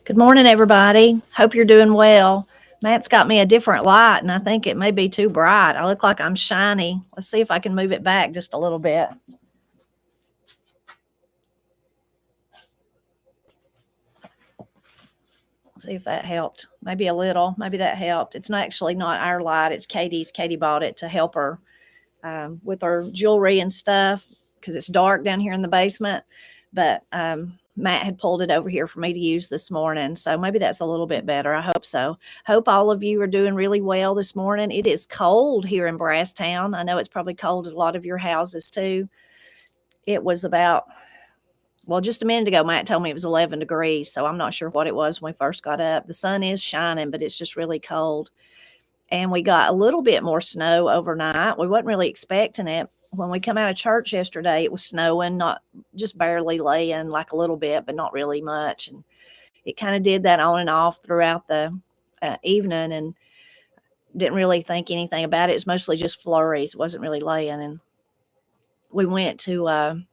Good morning, everybody. Hope you're doing well. Matt's got me a different light, and I think it may be too bright. I look like I'm shiny. Let's see if I can move it back just a little bit. See if that helped. Maybe a little. Maybe that helped. It's not actually not our light. It's Katie's. Katie bought it to help her with her jewelry and stuff because it's dark down here in the basement. But Matt had pulled it over here for me to use this morning. So maybe that's a little bit better. I hope so. Hope all of you are doing really well this morning. It is cold here in Brasstown. I know it's probably cold at a lot of your houses too. It was about, well, just a minute ago, Matt told me it was 11 degrees. So I'm not sure what it was when we first got up. The sun is shining, but it's just really cold. And we got a little bit more snow overnight. We wasn't really expecting it. When we come out of church yesterday, it was snowing, not just barely laying, like a little bit, but not really much. And it kind of did that on and off throughout the evening, and didn't really think anything about it. It was mostly just flurries. It wasn't really laying. And we went to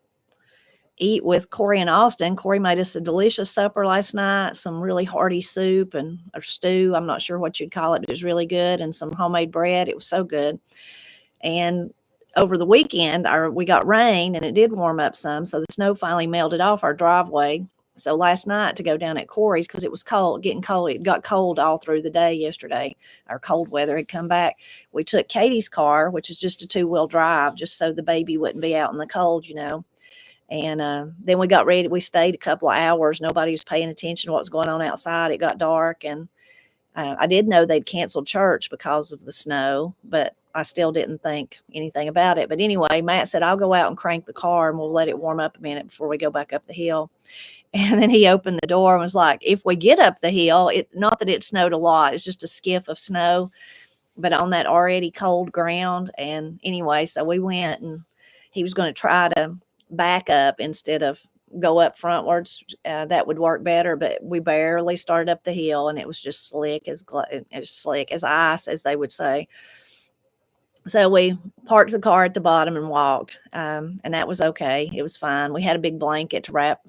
eat with Corey and Austin. Corey made us a delicious supper last night, some really hearty soup and or stew. I'm not sure what you'd call it, but it was really good, and some homemade bread. It was so good. And over the weekend, we got rain, and it did warm up some, so the snow finally melted off our driveway. So last night to go down at Corey's, because it was cold, getting cold. It got cold all through the day yesterday. Our cold weather had come back. We took Katie's car, which is just a 2-wheel drive, just so the baby wouldn't be out in the cold, And then we got ready. We stayed a couple of hours. Nobody was paying attention to what was going on outside. It got dark, and I did know they'd canceled church because of the snow, but I still didn't think anything about it. But anyway, Matt said, I'll go out and crank the car, and we'll let it warm up a minute before we go back up the hill. And then he opened the door and was like, if we get up the hill, not that it snowed a lot, it's just a skiff of snow, but on that already cold ground. And anyway, so we went, and he was going to try to back up instead of go up frontwards. That would work better, but we barely started up the hill, and it was just slick as ice, as they would say. So we parked the car at the bottom and walked, and that was okay. It was fine. We had a big blanket to wrap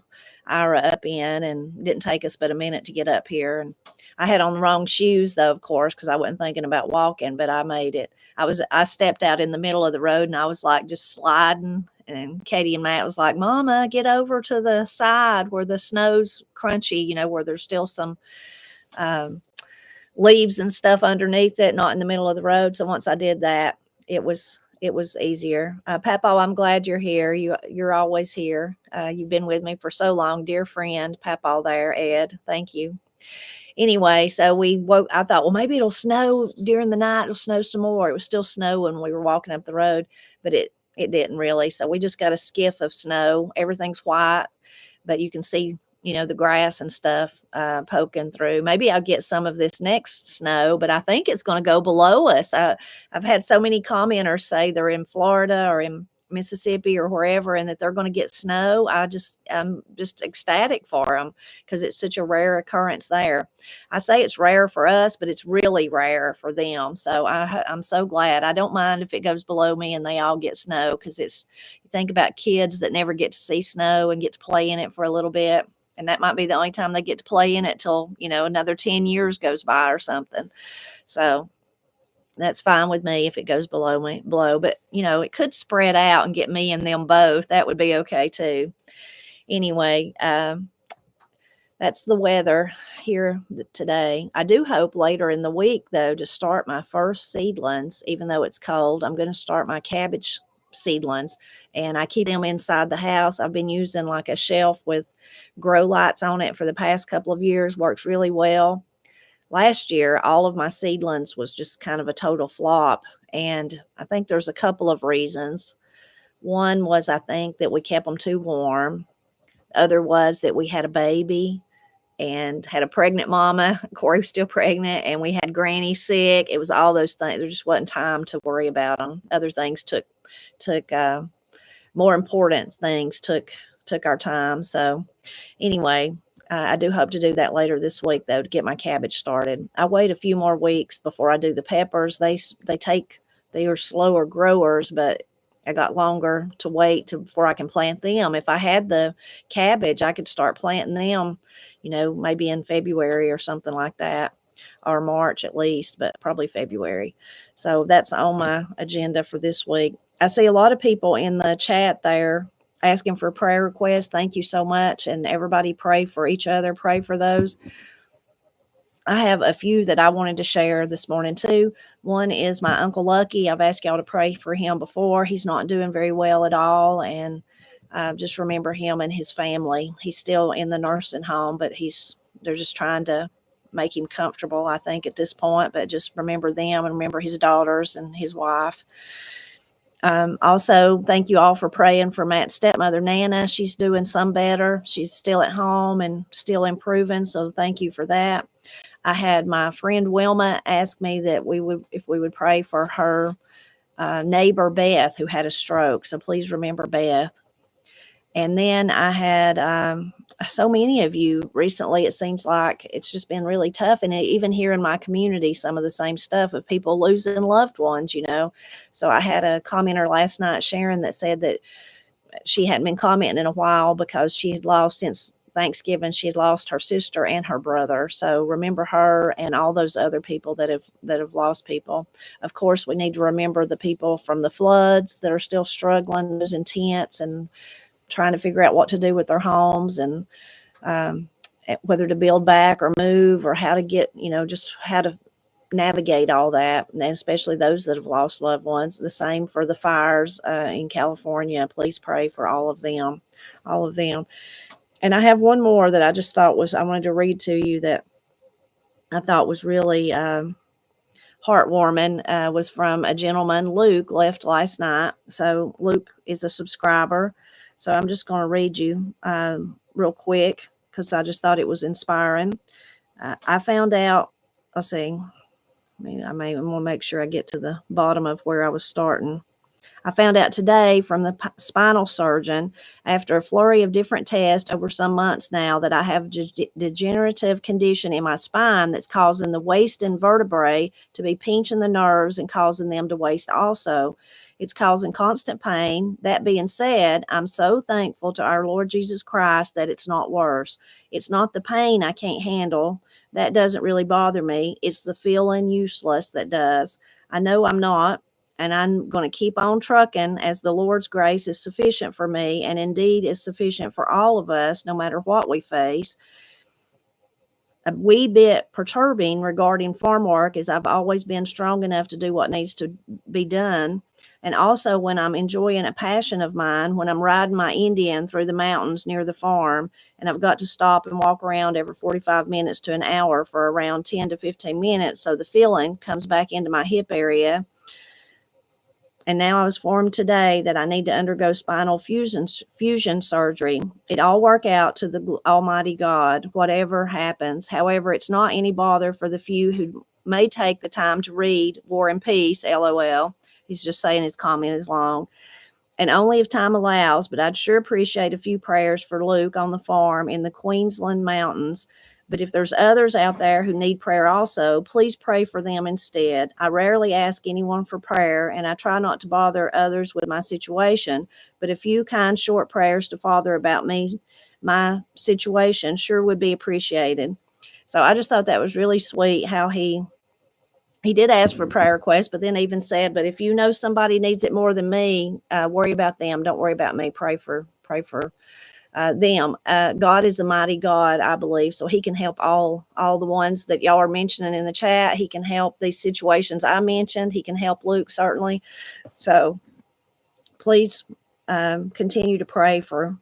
Ira up in, and it didn't take us but a minute to get up here. And I had on the wrong shoes, though, of course, because I wasn't thinking about walking, but I made it. I stepped out in the middle of the road, and I was like just sliding. And Katie and Matt was like, Mama, get over to the side where the snow's crunchy, where there's still some leaves and stuff underneath it, not in the middle of the road. So once I did that, it was easier. Papa, I'm glad you're here. You're always here. You've been with me for so long, dear friend. Papa there, Ed. Thank you. Anyway, so we woke. I thought, well, maybe it'll snow during the night. It'll snow some more. It was still snowing when we were walking up the road, but it didn't really. So we just got a skiff of snow. Everything's white, but you can see, the grass and stuff poking through. Maybe I'll get some of this next snow, but I think it's going to go below us. I've had so many commenters say they're in Florida or in Mississippi or wherever, and that they're going to get snow. I'm just ecstatic for them because it's such a rare occurrence there. I say it's rare for us, but it's really rare for them. So I'm so glad. I don't mind if it goes below me and they all get snow, because you think about kids that never get to see snow and get to play in it for a little bit. And that might be the only time they get to play in it till, another 10 years goes by or something. So that's fine with me if it goes below. But, it could spread out and get me and them both. That would be okay too. Anyway, that's the weather here today. I do hope later in the week, though, to start my first seedlings. Even though it's cold, I'm going to start my cabbage seedlings, and I keep them inside the house. I've been using like a shelf with grow lights on it for the past couple of years. Works really well. Last year, all of my seedlings was just kind of a total flop, and I think there's a couple of reasons. One was, I think, that we kept them too warm. The other was that we had a baby and had a pregnant mama. Corey was still pregnant, and we had Granny sick. It was all those things. There just wasn't time to worry about them. Other things took more important things took our time. So anyway, I do hope to do that later this week, though, to get my cabbage started. I wait a few more weeks before I do the peppers. They are slower growers, but I got longer to wait before I can plant them. If I had the cabbage, I could start planting them, maybe in February or something like that, or March at least, but probably February. So that's on my agenda for this week. I see a lot of people in the chat there asking for prayer requests. Thank you so much. And everybody pray for each other, pray for those. I have a few that I wanted to share this morning too. One is my Uncle Lucky. I've asked y'all to pray for him before. He's not doing very well at all. And just remember him and his family. He's still in the nursing home, but they're just trying to make him comfortable, I think, at this point. But just remember them and remember his daughters and his wife. Also, thank you all for praying for Matt's stepmother, Nana. She's doing some better. She's still at home and still improving. So thank you for that. I had my friend Wilma ask me that if we would pray for her neighbor Beth, who had a stroke. So please remember Beth. And then I had so many of you recently. It seems like it's just been really tough, and even here in my community, some of the same stuff of people losing loved ones. So I had a commenter last night, Sharon, that said that she hadn't been commenting in a while because she had lost since Thanksgiving. She had lost her sister and her brother. So remember her and all those other people that have lost people. Of course, we need to remember the people from the floods that are still struggling, those in tents and trying to figure out what to do with their homes, and whether to build back or move, or how to get, just how to navigate all that, and especially those that have lost loved ones. The same for the fires in California. Please pray for all of them. And I have one more that I just thought I wanted to read to you that I thought was really heartwarming. Was from a gentleman, Luke, left last night. So Luke is a subscriber. So I'm just going to read you real quick because I just thought it was inspiring. I found out, let's see, I may want to make sure I get to the bottom of where I was starting. I found out today from the spinal surgeon, after a flurry of different tests over some months now, that I have a degenerative condition in my spine that's causing the wasting vertebrae to be pinching the nerves and causing them to waste also. It's causing constant pain. That being said, I'm so thankful to our Lord Jesus Christ that it's not worse. It's not the pain I can't handle. That doesn't really bother me. It's the feeling useless that does. I know I'm not. And I'm going to keep on trucking as the Lord's grace is sufficient for me, and indeed is sufficient for all of us, no matter what we face. A wee bit perturbing regarding farm work is I've always been strong enough to do what needs to be done. And also when I'm enjoying a passion of mine, when I'm riding my Indian through the mountains near the farm, and I've got to stop and walk around every 45 minutes to an hour for around 10 to 15 minutes. So the feeling comes back into my hip area. And now I was informed today that I need to undergo spinal fusion surgery. It all work out to the Almighty God, whatever happens. However, it's not any bother for the few who may take the time to read War and Peace, LOL. He's just saying his comment is long. And only if time allows, but I'd sure appreciate a few prayers for Luke on the farm in the Queensland mountains. But if there's others out there who need prayer also, please pray for them instead. I rarely ask anyone for prayer, and I try not to bother others with my situation, but a few kind, short prayers to Father about me, my situation, sure would be appreciated. So I just thought that was really sweet how he did ask for prayer requests, but then even said, but if you know somebody needs it more than me, worry about them. Don't worry about me. Pray for them. God is a mighty God, I believe, so he can help all the ones that y'all are mentioning in the chat. He can help these situations I mentioned. He can help Luke, certainly. So please continue to pray for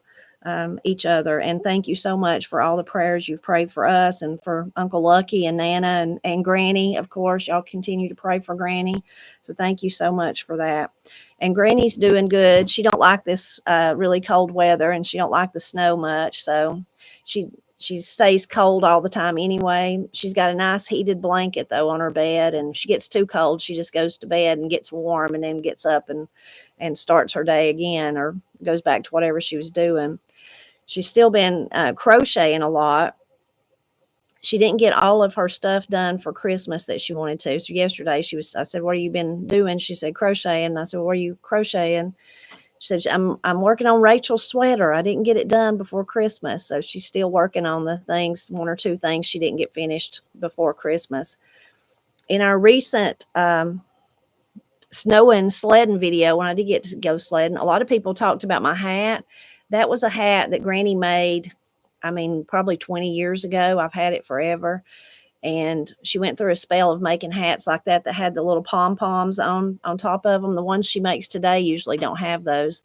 each other. And thank you so much for all the prayers you've prayed for us and for Uncle Lucky and Nana and Granny. Of course, y'all continue to pray for Granny. So thank you so much for that. And Granny's doing good. She don't like this really cold weather, and she don't like the snow much. So she stays cold all the time anyway. She's got a nice heated blanket, though, on her bed, and if she gets too cold, she just goes to bed and gets warm and then gets up and starts her day again, or goes back to whatever she was doing. She's still been crocheting a lot, she didn't get all of her stuff done for Christmas that she wanted to. So yesterday I said, what have you been doing? She said, crocheting. I said, what are you crocheting? She said, I'm working on Rachel's sweater. I didn't get it done before Christmas. So she's still working on the things, one or two things she didn't get finished before Christmas. In our recent snow and sledding video, when I did get to go sledding, a lot of people talked about my hat. That was a hat that Granny made, probably 20 years ago. I've had it forever. And she went through a spell of making hats like that had the little pom-poms on top of them. The ones she makes today usually don't have those,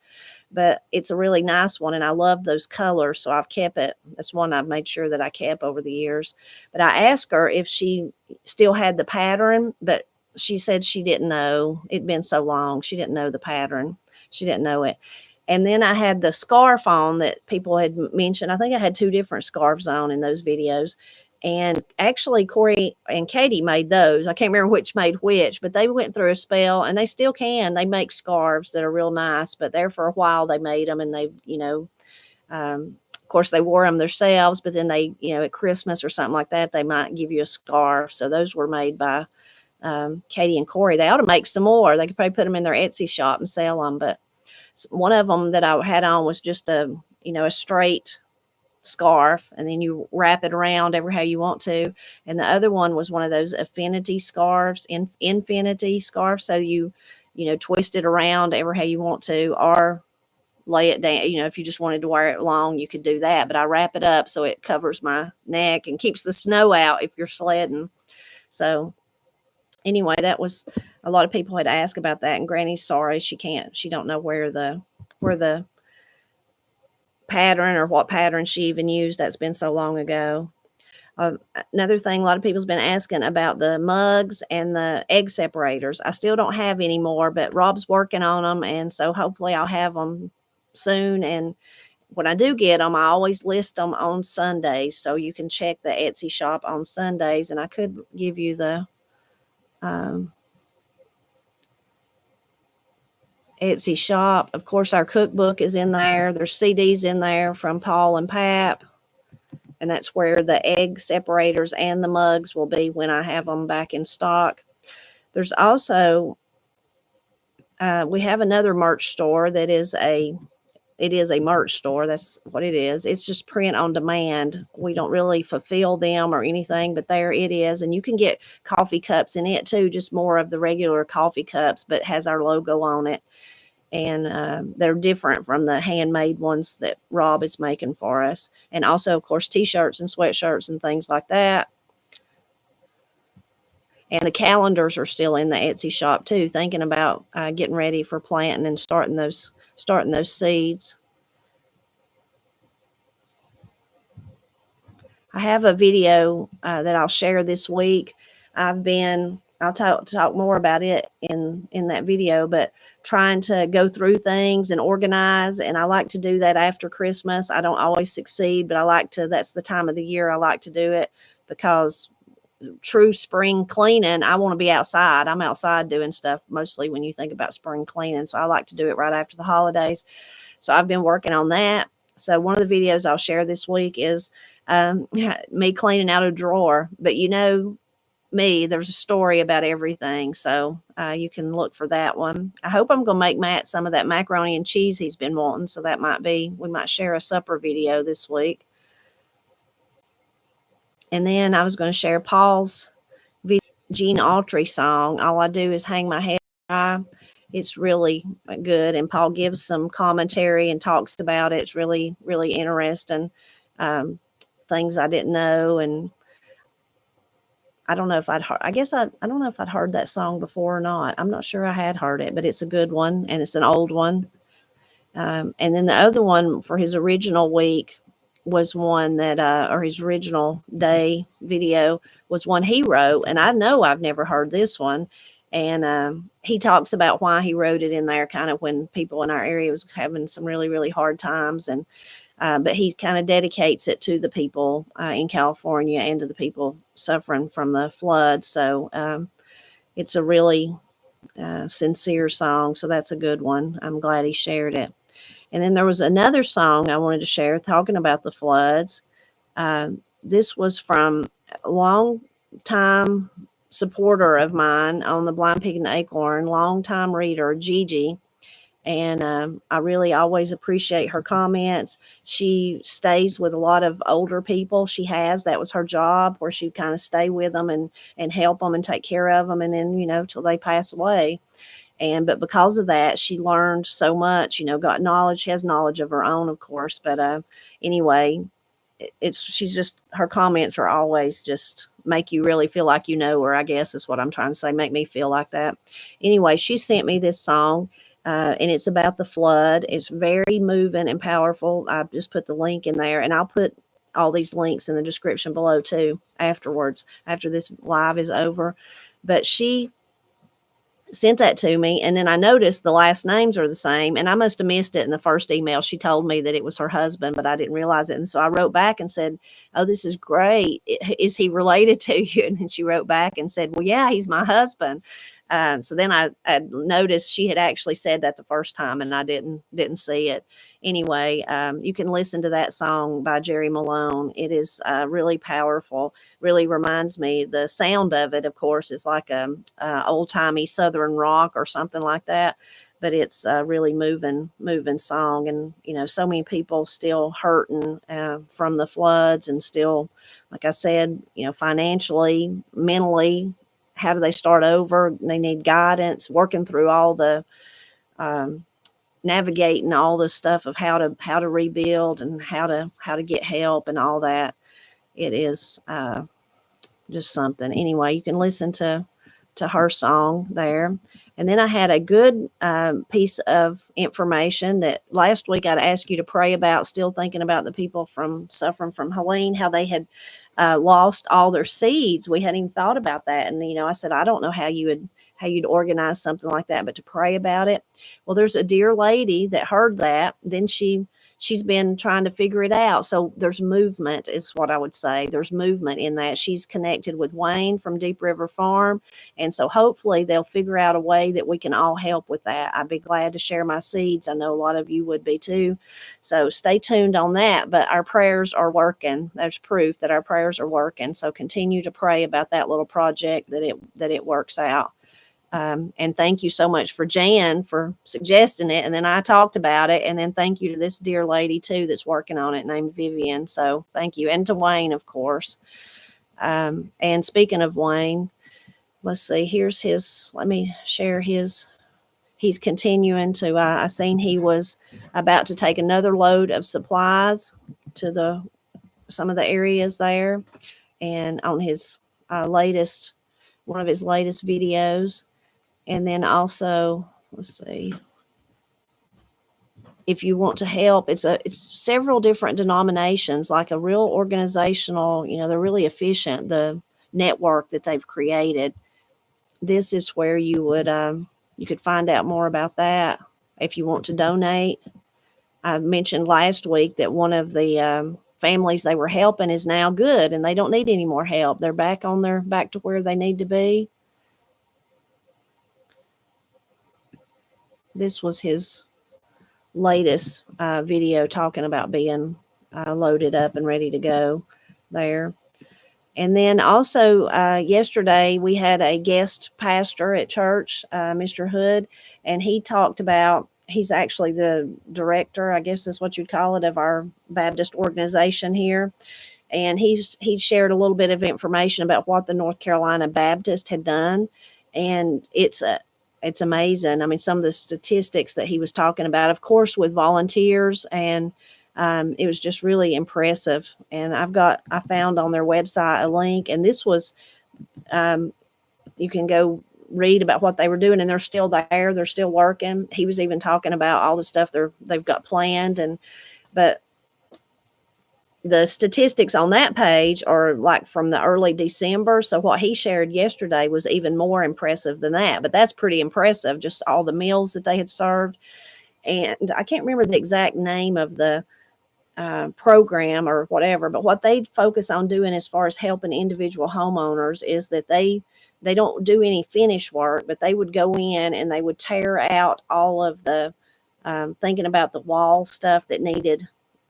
but it's a really nice one, and I love those colors, so I've kept it. That's one I've made sure that I kept over the years. But I asked her if she still had the pattern, but she said she didn't know. It'd been so long. She didn't know the pattern. She didn't know it. And then I had the scarf on that people had mentioned. I think I had 2 different scarves on in those videos. And actually, Corey and Katie made those. I can't remember which made which, but they went through a spell, and they still can. They make scarves that are real nice, but there for a while they made them, and they, of course, they wore them themselves, but then they, at Christmas or something like that, they might give you a scarf. So those were made by Katie and Corey. They ought to make some more. They could probably put them in their Etsy shop and sell them. But one of them that I had on was just a straight scarf, and then you wrap it around ever how you want to. And the other one was one of those infinity scarves, so you twist it around ever how you want to, or lay it down. If you just wanted to wear it long, you could do that, but I wrap it up so it covers my neck and keeps the snow out if you're sledding. So anyway, that was, a lot of people had asked about that, and Granny's sorry she don't know where the pattern or what pattern she even used. That's been so long ago. Another thing, a lot of people's been asking about the mugs and the egg separators. I still don't have any more, but Rob's working on them, and so hopefully I'll have them soon. And when I do get them, I always list them on Sundays, so you can check the Etsy shop on Sundays. And I could give you the Etsy shop. Of course, our cookbook is in there. There's CDs in there from Paul and Pap, and that's where the egg separators and the mugs will be when I have them back in stock. There's also, we have another merch store that is it is a merch store. That's what it is. It's just print on demand. We don't really fulfill them or anything, but there it is. And you can get coffee cups in it too, just more of the regular coffee cups, but has our logo on it. And they're different from the handmade ones that Rob is making for us. And also, of course, t-shirts and sweatshirts and things like that. And the calendars are still in the Etsy shop too, thinking about getting ready for planting and starting those seeds. I have a video that I'll share this week. I'll talk more about it in that video, but trying to go through things and organize. And I like to do that after Christmas. I don't always succeed, but that's the time of the year I like to do it, because true spring cleaning, I want to be outside. I'm outside doing stuff mostly when you think about spring cleaning. So I like to do it right after the holidays. So I've been working on that. So one of the videos I'll share this week is me cleaning out a drawer. But me, there's a story about everything, so you can look for that one. I hope I'm gonna make Matt some of that macaroni and cheese he's been wanting, so we might share a supper video this week. And then I was going to share Paul's Gene Autry song, All I Do Is Hang My Head High. It's really good, and Paul gives some commentary and talks about it. It's really, really interesting, things I didn't know. And I don't know if I don't know if I'd heard that song before or not. I'm not sure I had heard it, but it's a good one, and it's an old one. And then the other one for his original week was one that, or his original day video was one he wrote. And I know I've never heard this one. And he talks about why he wrote it in there, kind of when people in our area was having some really, really hard times. And but he kind of dedicates it to the people in California and to the people suffering from the flood. So it's a really sincere song. So that's a good one. I'm glad he shared it. And then there was another song I wanted to share talking about the floods. This was from long time supporter of mine on the Blind Pig and Acorn, long time reader, Gigi. And I really always appreciate her comments. She stays with a lot of older people. That was her job, where she'd kind of stay with them and help them and take care of them. And then, till they pass away. But because of that, she learned so much, got knowledge. She has knowledge of her own, of course. But anyway, she's just, her comments are always just make you really feel like her, I guess is what I'm trying to say, make me feel like that. Anyway, she sent me this song, and it's about the flood. It's very moving and powerful. I just put the link in there, and I'll put all these links in the description below too afterwards, after this live is over. But she sent that to me, and then I noticed the last names are the same, and I must have missed it in the first email. She told me that it was her husband, but I didn't realize it. And so I wrote back and said, "Oh, this is great. Is he related to you?" And then she wrote back and said, "Well, yeah, he's my husband." So then I noticed she had actually said that the first time, and I didn't see it. Anyway, you can listen to that song by Jerry Malone. It is really powerful. Really reminds me, the sound of it, of course, is like a old timey Southern rock or something like that. But it's a really moving song, and so many people still hurting from the floods, and still, like I said, financially, mentally. How do they start over? They need guidance, working through all the navigating all the stuff of how to rebuild and how to get help and all that. It is just something. Anyway, you can listen to her song there. And then I had a good piece of information that last week I'd asked you to pray about, still thinking about the people suffering from Helene, how they had lost all their seeds. We hadn't even thought about that. And, I said, I don't know how you'd organize something like that, but to pray about it. Well, there's a dear lady that heard that. Then she's been trying to figure it out. So there's movement, is what I would say. There's movement in that. She's connected with Wayne from Deep River Farm. And so hopefully they'll figure out a way that we can all help with that. I'd be glad to share my seeds. I know a lot of you would be too. So stay tuned on that. But our prayers are working. There's proof that our prayers are working. So continue to pray about that little project, that it works out. And thank you so much for Jan for suggesting it. And then I talked about it. And then thank you to this dear lady too that's working on it, named Vivian. So thank you. And to Wayne, of course. And speaking of Wayne, let's see, here's his, let me share his. He's continuing to, I seen he was about to take another load of supplies to some of the areas there. And on his one of his latest videos. And then also, let's see, if you want to help, it's several different denominations, like a real organizational, they're really efficient, the network that they've created. This is where you could find out more about that if you want to donate. I mentioned last week that one of the families they were helping is now good, and they don't need any more help. They're back to where they need to be. This was his latest video talking about being loaded up and ready to go there. And then also yesterday we had a guest pastor at church, Mr. Hood, and he talked about, he's actually the director, I guess is what you'd call it, of our Baptist organization here. And he shared a little bit of information about what the North Carolina Baptist had done. And it's amazing. I mean, some of the statistics that he was talking about, of course, with volunteers, and it was just really impressive. And I found on their website a link, and this was, you can go read about what they were doing, and they're still there. They're still working. He was even talking about all the stuff they've got planned, but the statistics on that page are like from the early December. So what he shared yesterday was even more impressive than that. But that's pretty impressive, just all the meals that they had served. And I can't remember the exact name of the program or whatever, but what they focus on doing as far as helping individual homeowners is that they don't do any finish work, but they would go in and they would tear out all of the thinking about the wall stuff that needed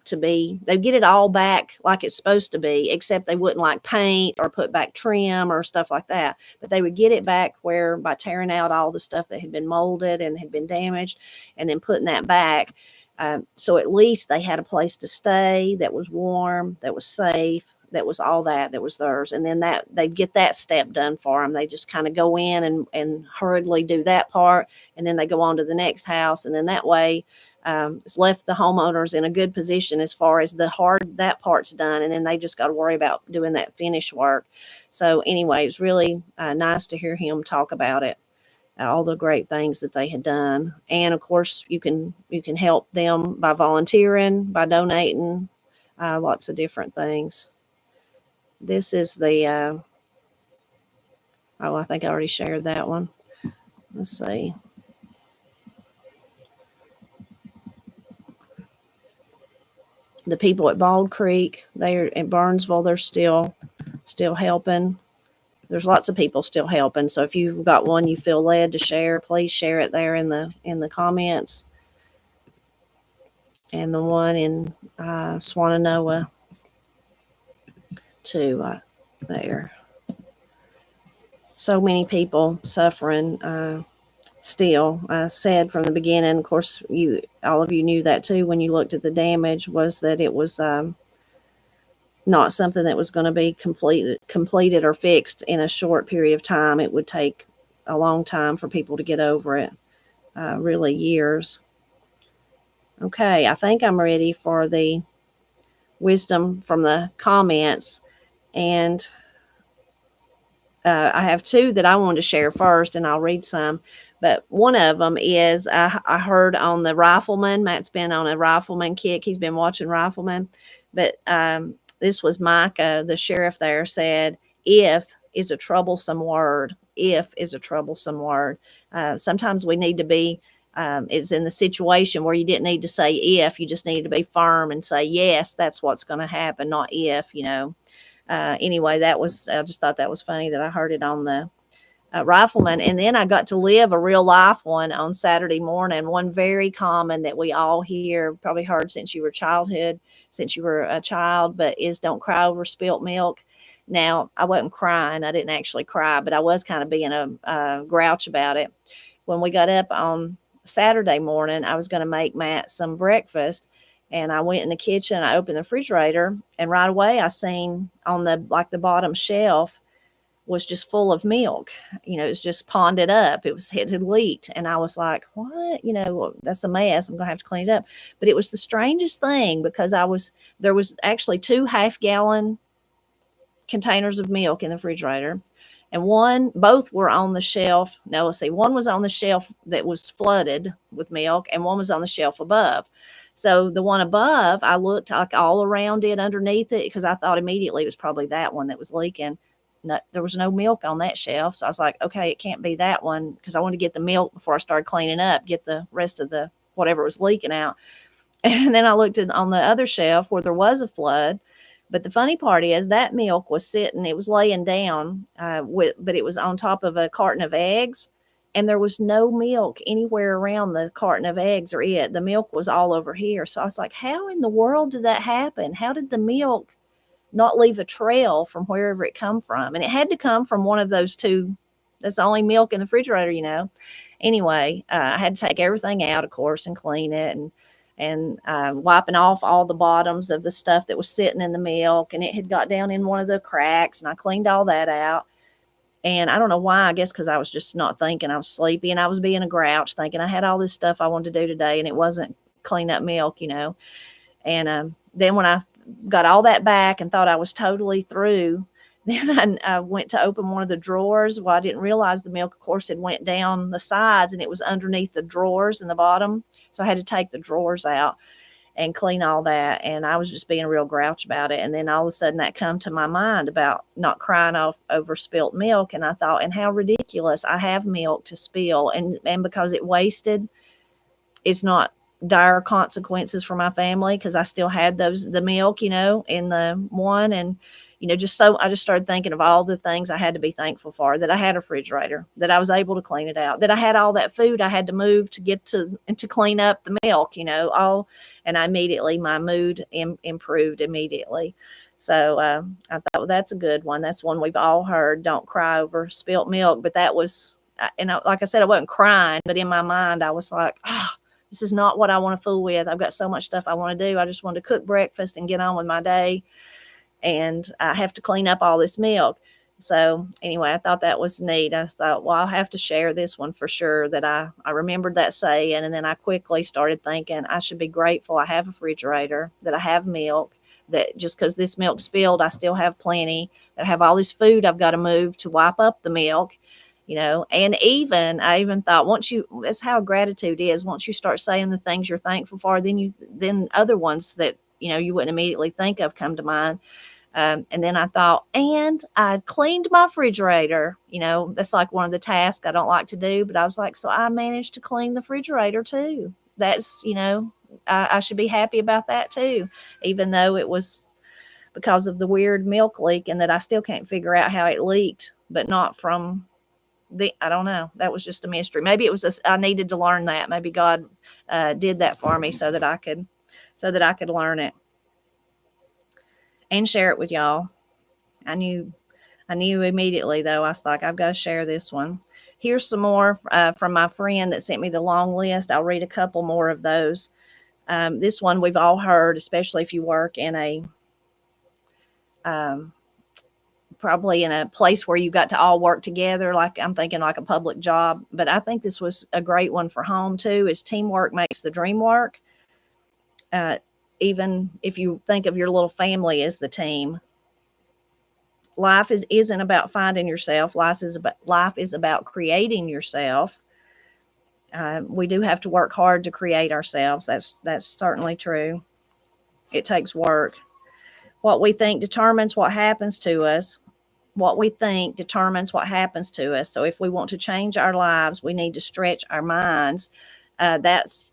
to be, they'd get it all back like it's supposed to be, except they wouldn't like paint or put back trim or stuff like that. But they would get it back where by tearing out all the stuff that had been molded and had been damaged and then putting that back. So at least they had a place to stay that was warm, that was safe, that was all that was theirs. And then that they'd get that step done for them. They just kind of go in and hurriedly do that part. And then they go on to the next house. And then that way it's left the homeowners in a good position as far as that part's done. And then they just got to worry about doing that finish work. So anyway, it's really nice to hear him talk about it. All the great things that they had done. And of course you can help them by volunteering, by donating, lots of different things. This is the, I think I already shared that one. Let's see. The people at Bald Creek, they're in Burnsville, they're still helping. There's lots of people still helping. So if you've got one you feel led to share, please share it there in the comments. And the one in Swananoa too, there. So many people suffering still. I said from the beginning, of course, all of you knew that too when you looked at the damage, was that it was not something that was going to be completed or fixed in a short period of time. It would take a long time for people to get over it, really years. Okay, I think I'm ready for the wisdom from the comments. And I have two that I wanted to share first, and I'll read some. But one of them is I heard on the Rifleman. Matt's been on a Rifleman kick. He's been watching Rifleman. But this was Micah, the sheriff there, said, if is a troublesome word. If is a troublesome word. Sometimes we need to be, it's in the situation where you didn't need to say if, you just need to be firm and say, yes, that's what's going to happen, not if, Anyway, I just thought that was funny that I heard it on the Rifleman. And then I got to live a real life one on Saturday morning, one very common that we all hear, probably heard since you were a child, but is don't cry over spilt milk. Now, I wasn't crying. I didn't actually cry, but I was kind of being a grouch about it. When we got up on Saturday morning, I was going to make Matt some breakfast. And I went in the kitchen, I opened the refrigerator, and right away I seen on the bottom shelf was just full of milk. It was just ponded up. It had leaked. And I was like, what? That's a mess. I'm going to have to clean it up. But it was the strangest thing because there was actually 2 half-gallon containers of milk in the refrigerator. And both were on the shelf. No, let's see. One was on the shelf that was flooded with milk, and one was on the shelf above. So the one above, I looked like all around it, underneath it, because I thought immediately it was probably that one that was leaking. No, there was no milk on that shelf. So I was like, okay, it can't be that one, because I wanted to get the milk before I started cleaning up, get the rest of the whatever was leaking out. And then I looked on the other shelf where there was a flood. But the funny part is that milk was sitting, it was laying down, but it was on top of a carton of eggs. And there was no milk anywhere around the carton of eggs or it. The milk was all over here. So I was like, how in the world did that happen? How did the milk not leave a trail from wherever it come from? And it had to come from one of those 2. That's the only milk in the refrigerator, Anyway, I had to take everything out, of course, and clean it and wiping off all the bottoms of the stuff that was sitting in the milk. And it had got down in one of the cracks, and I cleaned all that out. And I don't know why, I guess because I was just not thinking. I was sleepy and I was being a grouch, thinking I had all this stuff I wanted to do today, and it wasn't clean up milk, And then when I got all that back and thought I was totally through, then I went to open one of the drawers. Well, I didn't realize the milk, of course, had went down the sides, and it was underneath the drawers in the bottom. So I had to take the drawers out and clean all that. And I was just being a real grouch about it. And then all of a sudden that come to my mind about not crying over spilt milk. And I thought, and how ridiculous, I have milk to spill. And because it wasted, it's not dire consequences for my family, because I still had the milk, in the one. And I just started thinking of all the things I had to be thankful for, that I had a refrigerator, that I was able to clean it out, that I had all that food I had to move to get to and to clean up the milk, all. And my mood improved immediately. So I thought, well, that's a good one. That's one we've all heard. Don't cry over spilt milk. But that was, like I said, I wasn't crying, but in my mind, I was like, this is not what I want to fool with. I've got so much stuff I want to do. I just want to cook breakfast and get on with my day. And I have to clean up all this milk. So anyway, I thought that was neat. I thought, well, I'll have to share this one for sure, that I remembered that saying. And then I quickly started thinking I should be grateful I have a refrigerator, that I have milk, that just because this milk spilled, I still have plenty, that I have all this food I've got to move to wipe up the milk. And I even thought, that's how gratitude is. Once you start saying the things you're thankful for, then other ones that, you wouldn't immediately think of come to mind. And then I thought, and I cleaned my refrigerator. That's like one of the tasks I don't like to do, but I was like, so I managed to clean the refrigerator too. That's, I should be happy about that too, even though it was because of the weird milk leak and that I still can't figure out how it leaked, but not from I don't know. That was just a mystery. Maybe it was I needed to learn that. Maybe God did that for me so that I could learn it and share it with y'all. I knew immediately, though. I was like, I've got to share this one. Here's some more from my friend that sent me the long list. I'll read a couple more of those. This one we've all heard, especially if you work in probably in a place where you got to all work together. Like I'm thinking like a public job, but I think this was a great one for home too, is teamwork makes the dream work. Even if you think of your little family as the team, life isn't about finding yourself. Life is about creating yourself. We do have to work hard to create ourselves. That's certainly true. It takes work. What we think determines what happens to us. What we think determines what happens to us. So if we want to change our lives, we need to stretch our minds. That's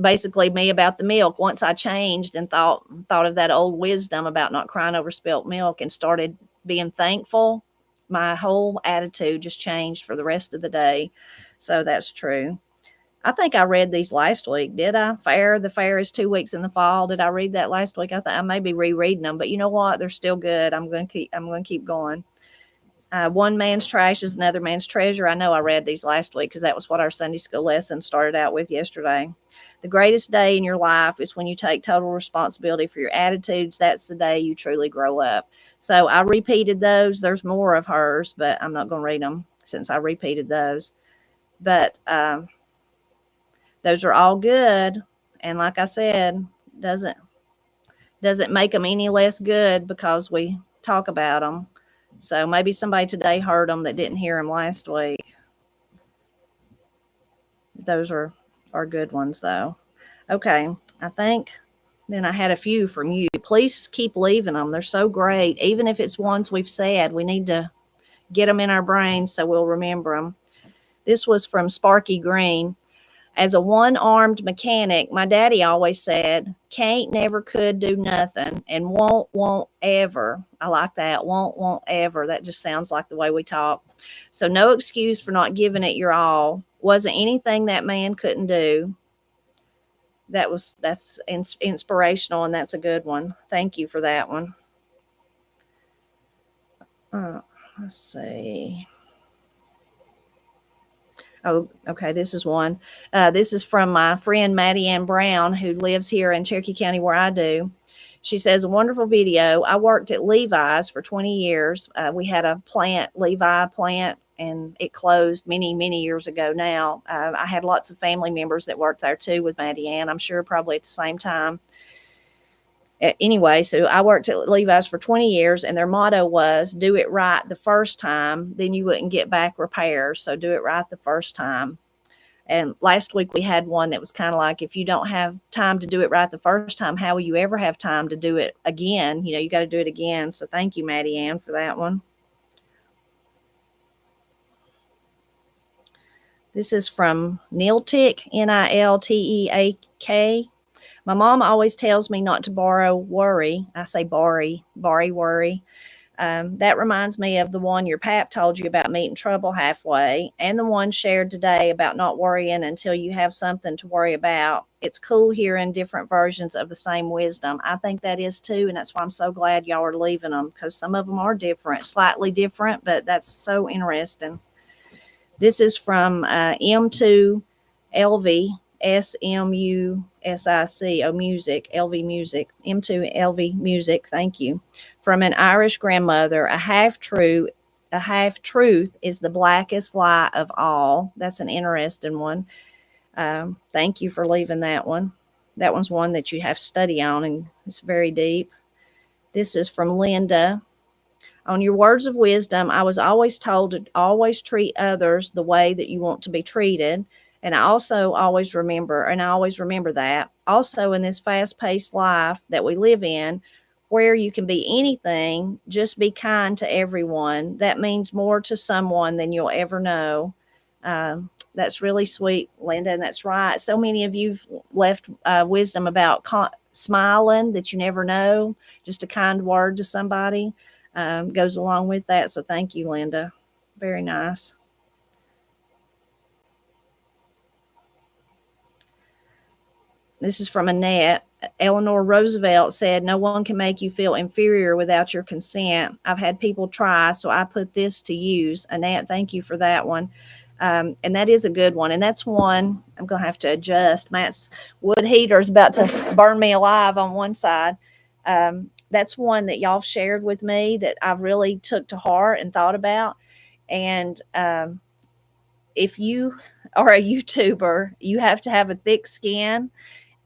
basically me about the milk. Once I changed and thought of that old wisdom about not crying over spilt milk and started being thankful, my whole attitude just changed for the rest of the day. So that's true. I think I read these last week. Did I? The fair is 2 weeks in the fall. Did I read that last week? I think I may be rereading them, but you know what? They're still good. I'm going to keep going. One man's trash is another man's treasure. I know I read these last week because that was what our Sunday school lesson started out with yesterday. The greatest day in your life is when you take total responsibility for your attitudes. That's the day you truly grow up. So I repeated those. There's more of hers, but I'm not going to read them since I repeated those. But those are all good. And like I said, doesn't make them any less good because we talk about them. So maybe somebody today heard them that didn't hear them last week. Those are good ones, though. Okay, I think then I had a few from you. Please keep leaving them. They're so great. Even if it's ones we've said, we need to get them in our brains so we'll remember them. This was from Sparky Green. As a one-armed mechanic, my daddy always said, can't, never, could, do nothing, and won't ever. I like that. Won't ever. That just sounds like the way we talk. So no excuse for not giving it your all. Wasn't anything that man couldn't do. That's inspirational, and that's a good one. Thank you for that one. Let's see. Oh, okay. This is one. This is from my friend Maddie Ann Brown, who lives here in Cherokee County where I do. She says, a wonderful video. I worked at Levi's for 20 years. We had a Levi plant, and it closed many, many years ago now. I had lots of family members that worked there too with Maddie Ann, I'm sure probably at the same time. Anyway, so I worked at Levi's for 20 years, and their motto was, do it right the first time, then you wouldn't get back repairs. So do it right the first time. And last week we had one that was kind of like, if you don't have time to do it right the first time, how will you ever have time to do it again? You got to do it again. So thank you, Maddie Ann, for that one. This is from Nilteak, Nilteak. My mom always tells me not to borrow worry. I say borry, worry. That reminds me of the one your pap told you about meeting trouble halfway, and the one shared today about not worrying until you have something to worry about. It's cool hearing different versions of the same wisdom. I think that is too, and that's why I'm so glad y'all are leaving them, because some of them are different, slightly different, but that's so interesting. This is from M2LV, SMUSIC, music, LV music, M2LV music, thank you. From an Irish grandmother, a half truth is the blackest lie of all. That's an interesting one. Thank you for leaving that one. That one's one that you have to study on, and it's very deep. This is from Linda. On your words of wisdom, I was always told to always treat others the way that you want to be treated. And I always remember that. Also, in this fast paced life that we live in, where you can be anything, just be kind to everyone. That means more to someone than you'll ever know. That's really sweet, Linda, and that's right. So many of you've left wisdom about smiling, that you never know. Just a kind word to somebody goes along with that. So thank you, Linda. Very nice. This is from Annette. Eleanor Roosevelt said, "No one can make you feel inferior without your consent. I've had people try, so I put this to use." Annette, thank you for that one. And that is a good one. And that's one I'm going to have to adjust. Matt's wood heater is about to burn me alive on one side. That's one that y'all shared with me that I really took to heart and thought about. And if you are a YouTuber, you have to have a thick skin.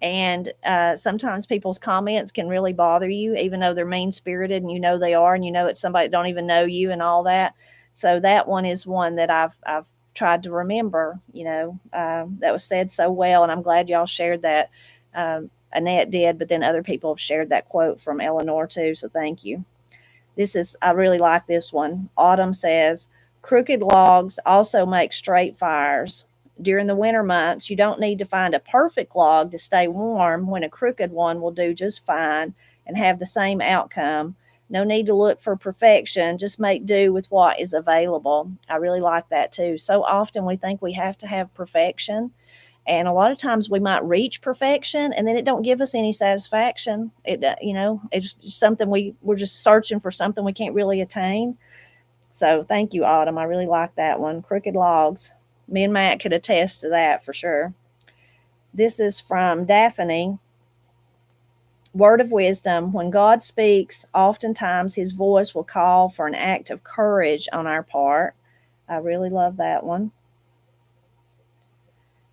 And sometimes people's comments can really bother you, even though they're mean spirited and you know they are, and you know it's somebody that don't even know you and all that. So that one is one that I've tried to remember. That was said so well, and I'm glad y'all shared that. Annette did, but then other people have shared that quote from Eleanor too. So thank you. I really like this one. Autumn says, "Crooked logs also make straight fires. During the winter months, you don't need to find a perfect log to stay warm when a crooked one will do just fine and have the same outcome. No need to look for perfection. Just make do with what is available." I really like that too. So often we think we have to have perfection. And a lot of times we might reach perfection and then it don't give us any satisfaction. It's just something we're just searching for something we can't really attain. So thank you, Autumn. I really like that one. Crooked logs. Me and Matt could attest to that for sure. This is from Daphne. Word of wisdom. When God speaks, oftentimes his voice will call for an act of courage on our part. I really love that one.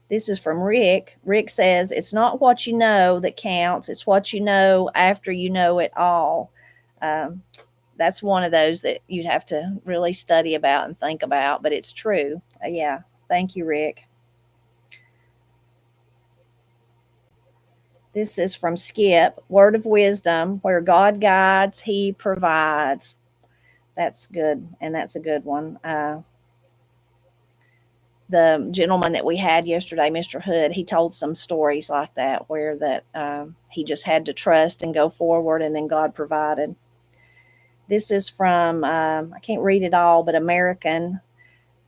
This is from Rick. Rick says, "It's not what you know that counts. It's what you know after you know it all." That's one of those that you'd have to really study about and think about, but it's true. Yeah. Thank you, Rick. This is from Skip. Word of wisdom. Where God guides, he provides. That's good, and that's a good one. The gentleman that we had yesterday, Mr. Hood, he told some stories like that where he just had to trust and go forward, and then God provided. This is from, I can't read it all, but American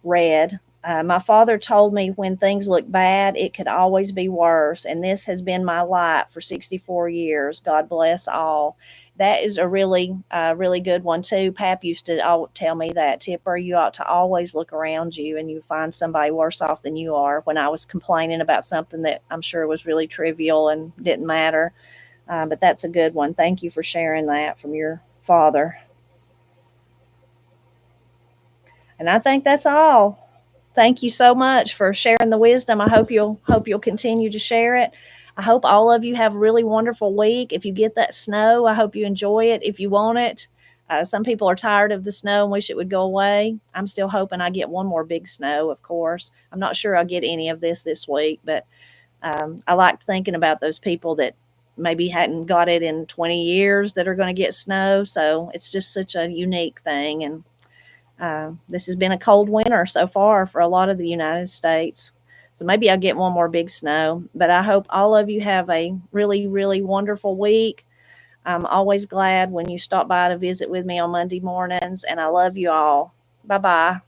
Red. My father told me when things look bad, it could always be worse. And this has been my life for 64 years. God bless all. That is a really good one too. Pap used to tell me that, Tipper, you ought to always look around you and you find somebody worse off than you are, when I was complaining about something that I'm sure was really trivial and didn't matter. But that's a good one. Thank you for sharing that from your father. And I think that's all. Thank you so much for sharing the wisdom. I hope you'll continue to share it. I hope all of you have a really wonderful week. If you get that snow, I hope you enjoy it. If you want it, some people are tired of the snow and wish it would go away. I'm still hoping I get one more big snow, of course. I'm not sure I'll get any of this week, but I like thinking about those people that maybe hadn't got it in 20 years that are going to get snow. So it's just such a unique thing. And this has been a cold winter so far for a lot of the United States. So maybe I'll get one more big snow. But I hope all of you have a really, really wonderful week. I'm always glad when you stop by to visit with me on Monday mornings, and I love you all. Bye bye.